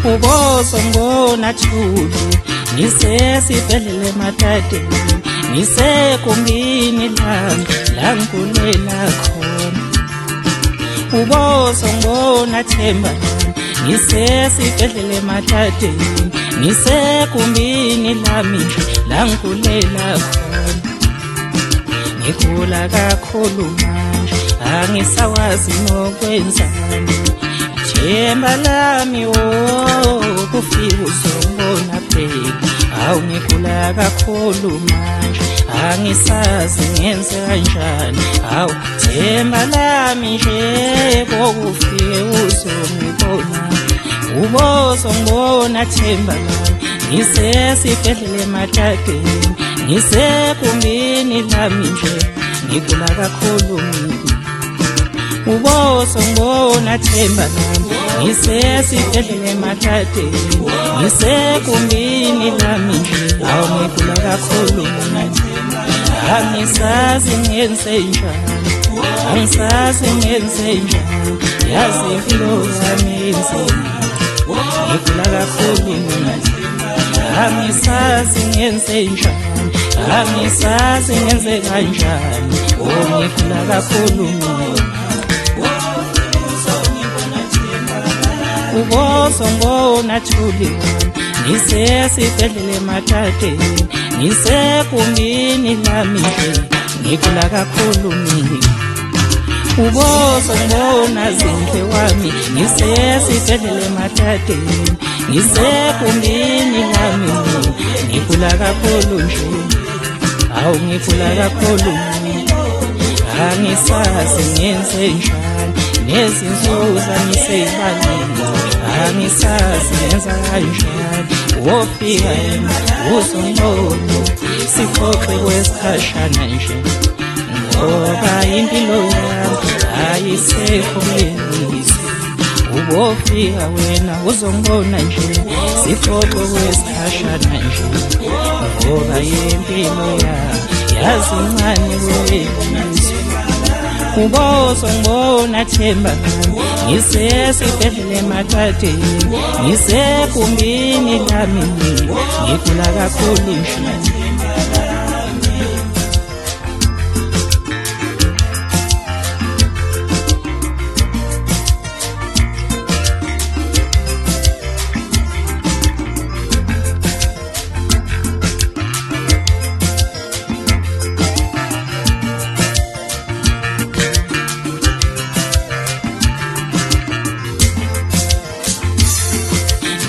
ubozongibona Thuli ngisesibhedlela Matadeni, ngisegumbini lami la ngigulela khona. Ubozongibona Themba ngisesibhedlela Matadeni, ngisegumbini lami la ngigulela khona. Ngigula kakhulu manje angisawazi nokwenzani, Themba lami kufika uzongibona phela. Awu ngigula kakhulu manje angisazi ngenze kanjani. Awu Themba lami nje kufike uzongibona. Ubozongibona Themba lami ngisesibhedlela Matadeni, ngisegumbini lami nje ngigula kakhulu mina. Ubozongibona Themba lami ngisesibhedlela Matadeni, ngisegumbini lami nje awu ngigula kakhulu mina. Angisazi ngenze njani, angisazi ngenze njani, yazi impilo yami inzima, ngigula kakhulu mina. Angisazi ngenze njani, angisazi ngenze kanjani, ngigula kakhulu mina. Ubozongibona Thuli ngisesibhedlela Matadeni, ngisegumbini lami nje ngigula kakhulu mina. Ubozongibona Zinhle wami ngisesibhedlela Matadeni, ngisegumbini lami ngigula kakhulu nje. Awu ngigula kakhulu mina, angisazi ngenze njani, nezinsuku zami sezibalile, angisazi ngenza kanjani. Wofika yena uzongibona, sixoxe kwesikhashana nje, ngoba impilo yami ayisekho kulelizwe. Ubofika wena uzongibona nje, sixoxe kwesikhashana nje, ngoba impilo yami yazi incane kulelizwe. Ubozongibona Themba ngisesibhedlela Matadeni, ngisegumbini lami ngigula kakhulu nje.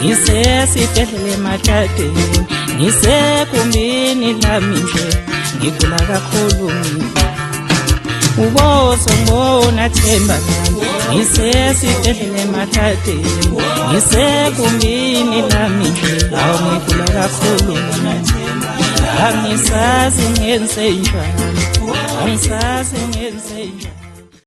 Ngisesibhedlela Matadeni, ngisegumbini lami nje ngigula kakhulu mina. Ubozongibona Themba ngisesibhedlela Matadeni, ngisegumbini lami nje awu ngigula kakhulu mina. Angisazi ngenze njani, angisazi ngenze njani.